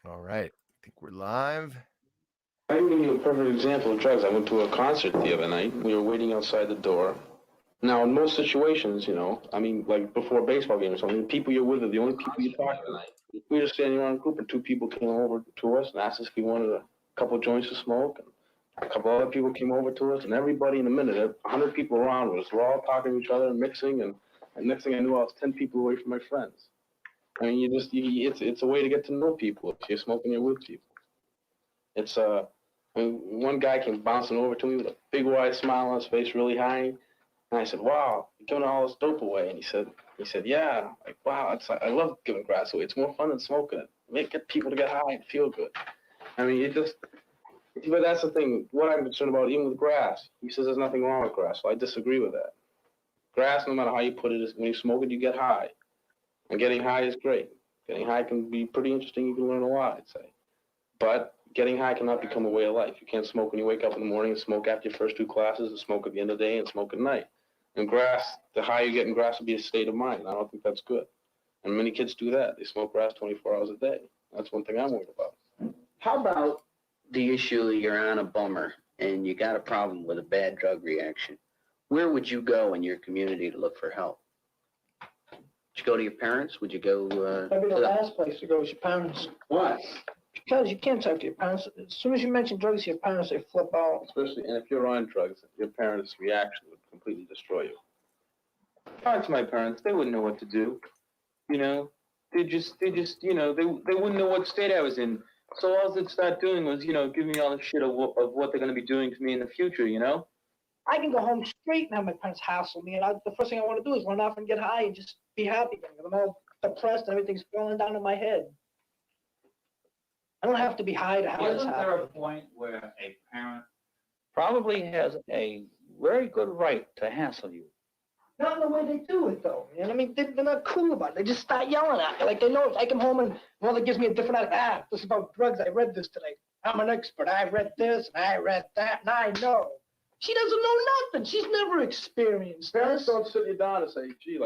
All right. I think we're live. I can give you a perfect example of drugs. I went to a concert the other night. We were waiting outside the door. Now, in most situations, I mean, like before a baseball game or something, the people you're with are the only people you talk to. We were just standing around a group, and two people came over to us and asked us if we wanted a couple joints to smoke. And a couple other people came over to us, and everybody in a minute, 100 people around us, we're all talking to each other and mixing. And next thing I knew, I was 10 people away from my friends. I mean, it's a way to get to know people. If you're smoking, you're with people. It's I mean, one guy came bouncing over to me with a big wide smile on his face, really high. And I said, "Wow, you're giving all this dope away." And he said, "Yeah." Like, wow, I love giving grass away. It's more fun than smoking it. Get people to get high and feel good. I mean, but that's the thing. What I'm concerned about, even with grass, he says there's nothing wrong with grass. So I disagree with that. Grass, no matter how you put it, is when you smoke it, you get high. And getting high is great. Getting high can be pretty interesting. You can learn a lot, I'd say. But getting high cannot become a way of life. You can't smoke when you wake up in the morning and smoke after your first two classes and smoke at the end of the day and smoke at night. And grass, the higher you get in grass will be a state of mind. I don't think that's good. And many kids do that. They smoke grass 24 hours a day. That's one thing I'm worried about. How about the issue you're on a bummer and you got a problem with a bad drug reaction? Where would you go in your community to look for help? Would you go to your parents? Would you go That'd be the last place to go is your parents. Why? Because you can't talk to your parents. As soon as you mention drugs to your parents, they flip out. Especially, and if you're on drugs, your parents' reaction would completely destroy you. Talk to my parents. They wouldn't know what to do. They just, they wouldn't know what state I was in. So all they'd start doing was, give me all the shit of what they're going to be doing to me in the future, I can go home straight and have my parents hassle me, and the first thing I want to do is run off and get high and just be happy again. I'm all depressed and everything's falling down in my head. I don't have to be high to have this Isn't happen. there a point where a parent probably has a very good right to hassle you? Not in the way they do it, though. I mean, they're not cool about it. They just start yelling at me. Like, they know if I come home and mother gives me a different attitude. This is about drugs. I read this today. I'm an expert. I read this, and I read that, and I know. She doesn't know nothing. She's never experienced Parents this. don't sit you down and say, gee,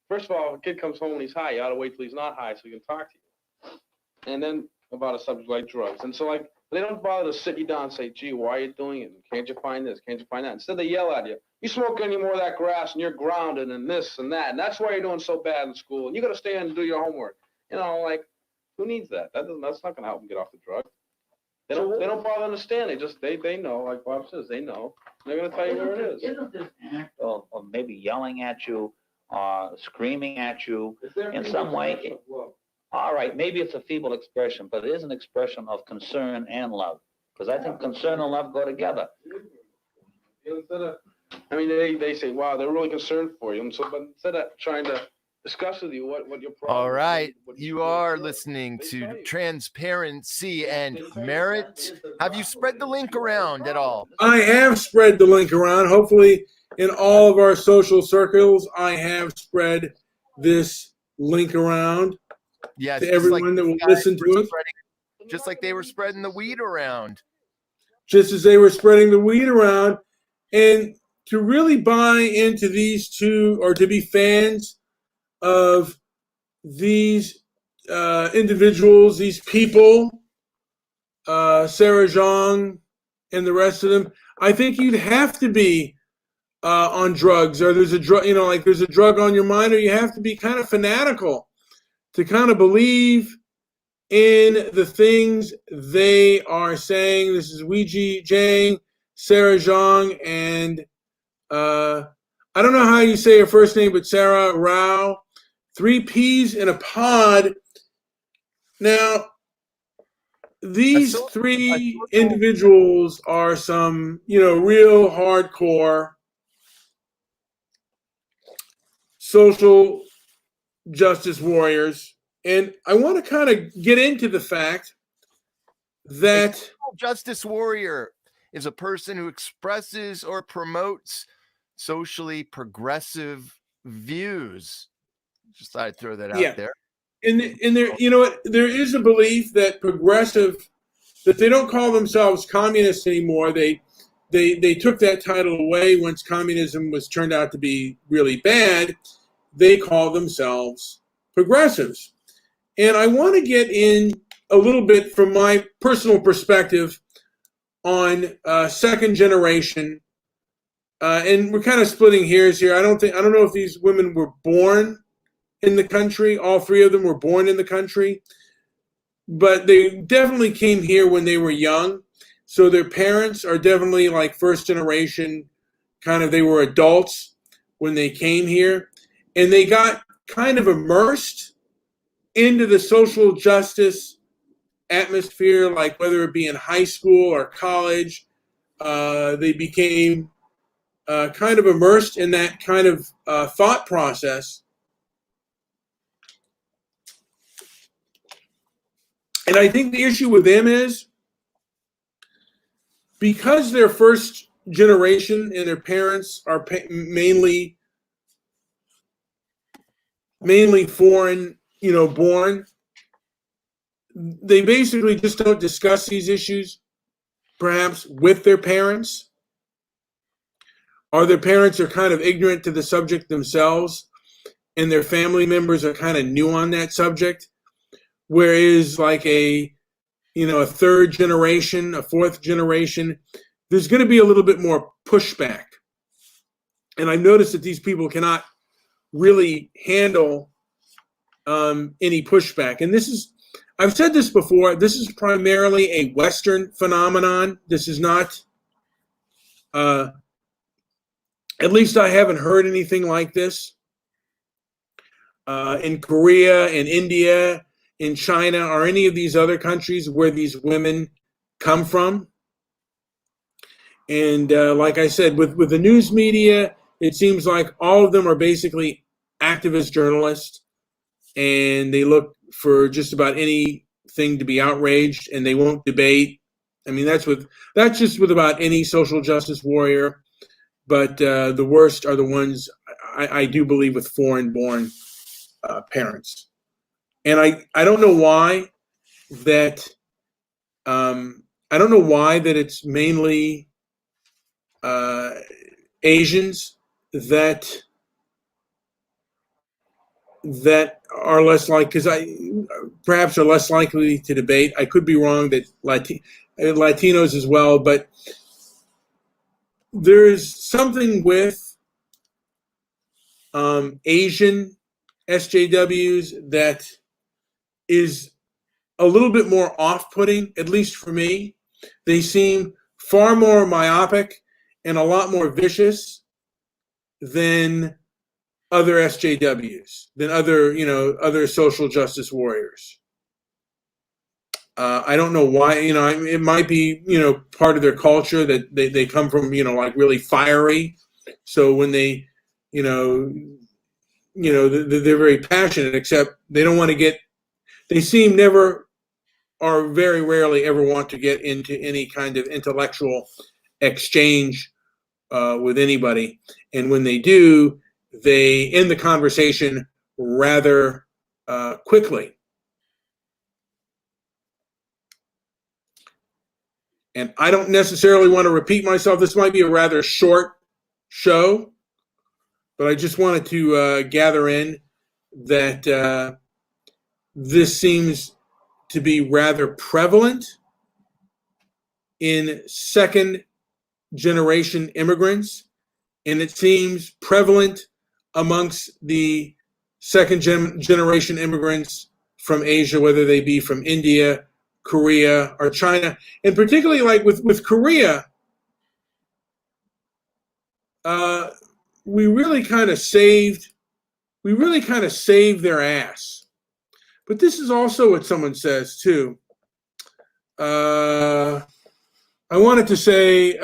first of all, if a kid comes home and he's high, you ought to wait till he's not high so he can talk to you. And then about a subject like drugs. And so, they don't bother to sit you down and say, gee, why are you doing it? Can't you find this? Can't you find that? Instead, they yell at you. You smoke any more of that grass and you're grounded and this and that. And that's why you're doing so bad in school. And you got to stay in and do your homework. Who needs that? That's not going to help them get off the drug. They don't bother to understand. They know, like Bob says, they know. They're going to tell you where it is. Isn't this act of maybe yelling at you or screaming at you in some way? All right, maybe it's a feeble expression, but it is an expression of concern and love. Because I think concern and love go together. They say, wow, they're really concerned for you. And so, but instead of trying to discuss with you what your problem is. All right. You are listening to Transparency and Merit. Have you spread the link around at all? I have spread the link around. Hopefully, in all of our social circles, I have spread this link around Yes, to everyone that will listen to it. Just like they were spreading the weed around. Just as they were spreading the weed around. And to really buy into these two, or to be fans of these individuals, these people, Saira, Jeong, and the rest of them, I think you'd have to be on drugs, or there's a drug, there's a drug on your mind, or you have to be kind of fanatical to kind of believe in the things they are saying. This is Weijia, Jiang, Saira, Jeong, and I don't know how you say her first name, but Sarah Rao. 3 peas in a pod. Now, these 3 individuals are some, real hardcore social justice warriors. And I want to kind of get into the fact that a justice warrior is a person who expresses or promotes socially progressive views. Just thought I'd throw that out there. And there, there is a belief that that they don't call themselves communists anymore. They took that title away once communism was turned out to be really bad. They call themselves progressives. And I want to get in a little bit from my personal perspective on second generation, and we're kind of splitting hairs here. I don't know if these women were born in the country. All three of them were born in the country, but they definitely came here when they were young. So their parents are definitely like first generation, kind of, they were adults when they came here, and they got kind of immersed into the social justice atmosphere, like whether it be in high school or college. They became kind of immersed in that kind of thought process. And I think the issue with them is because they're first generation and their parents are mainly foreign, born, they basically just don't discuss these issues, perhaps with their parents, or their parents are kind of ignorant to the subject themselves, and their family members are kind of new on that subject. Whereas like a third generation, a fourth generation, there's going to be a little bit more pushback. And I noticed that these people cannot really handle any pushback. And I've said this before, this is primarily a Western phenomenon. This is not, at least I haven't heard anything like this. In Korea, in India, in China, or any of these other countries where these women come from. And like I said, with the news media, it seems like all of them are basically activist journalists, and they look for just about anything to be outraged, and they won't debate. I mean, that's just with about any social justice warrior. But the worst are the ones, I do believe, with foreign-born parents. And I don't know why that it's mainly Asians that are less perhaps are less likely to debate. I could be wrong, that Latinos as well, but there's something with Asian SJWs that is a little bit more off-putting, at least for me. They seem far more myopic and a lot more vicious than other SJWs, than other social justice warriors. I don't know why, it might be, part of their culture that they come from, like really fiery. So when they're very passionate, except they don't want to they seem never, or very rarely ever, want to get into any kind of intellectual exchange with anybody. And when they do, they end the conversation rather quickly. And I don't necessarily want to repeat myself. This might be a rather short show, but I just wanted to gather in that this seems to be rather prevalent in second generation immigrants, and it seems prevalent amongst the second generation immigrants from Asia, whether they be from India, Korea, or China. And particularly like with Korea, we really kind of saved their ass. But this is also what someone says too. I wanted to say,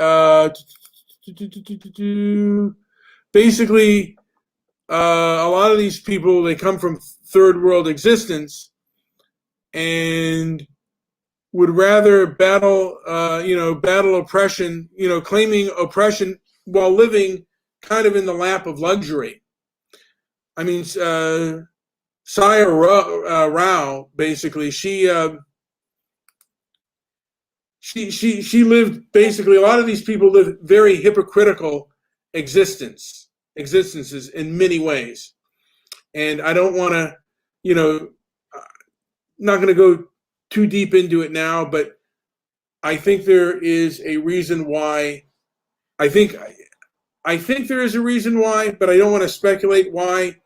basically, a lot of these people, they come from third world existence and would rather battle oppression, claiming oppression while living kind of in the lap of luxury. I mean, Saira, basically, she lived, basically, a lot of these people live very hypocritical existences in many ways. And I don't want to, not going to go too deep into it now, but I think there is a reason why. I think there is a reason why, but I don't want to speculate why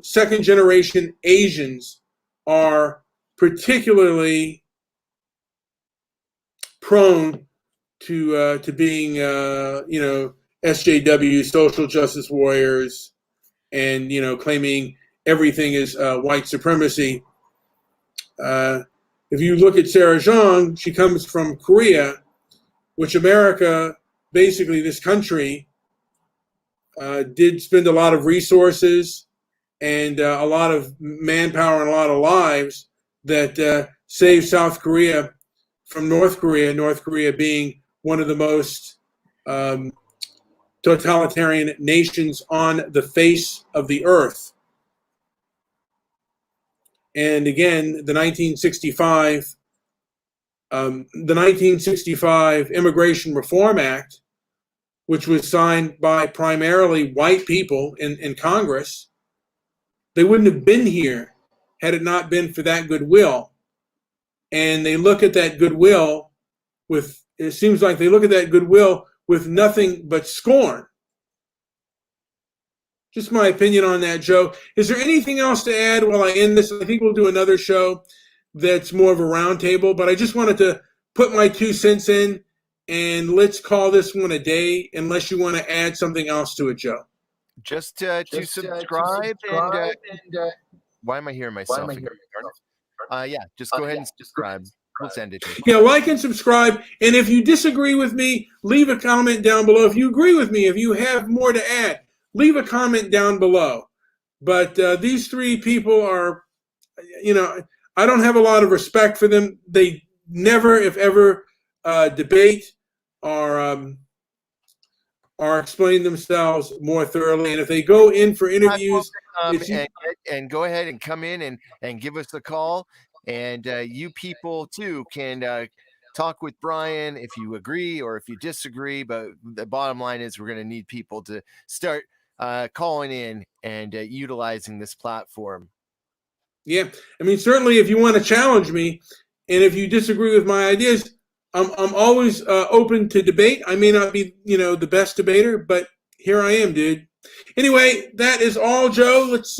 second generation Asians are particularly prone to being SJW, social justice warriors, and claiming everything is white supremacy. If you look at Saira Jeong, she comes from Korea, which America, basically this country, did spend a lot of resources and a lot of manpower and a lot of lives that saved South Korea from North Korea, North Korea being one of the most totalitarian nations on the face of the earth. And again, the 1965 Immigration Reform Act, which was signed by primarily white people in Congress, they wouldn't have been here had it not been for that goodwill. And they look at that goodwill it seems like they look at that goodwill with nothing but scorn. Just my opinion on that, Joe. Is there anything else to add while I end this? I think we'll do another show that's more of a roundtable, but I just wanted to put my 2 cents in, and let's call this one a day, unless you want to add something else to it, Joe. Just to subscribe and why am I hearing myself again? Yeah, just go ahead and subscribe. We'll send it to you. Yeah, like and subscribe. And if you disagree with me, leave a comment down below. If you agree with me, if you have more to add, leave a comment down below. But these 3 people are, I don't have a lot of respect for them. They never, if ever, debate or explain themselves more thoroughly. And if they go in for interviews, and go ahead and come in and give us a call. And you people too can talk with Brian if you agree or if you disagree. But the bottom line is we're going to need people to start calling in and utilizing this platform. Yeah, I mean, certainly if you want to challenge me, and if you disagree with my ideas, I'm always open to debate. I may not be, the best debater, but here I am, dude. Anyway, that is all, Joe. Let's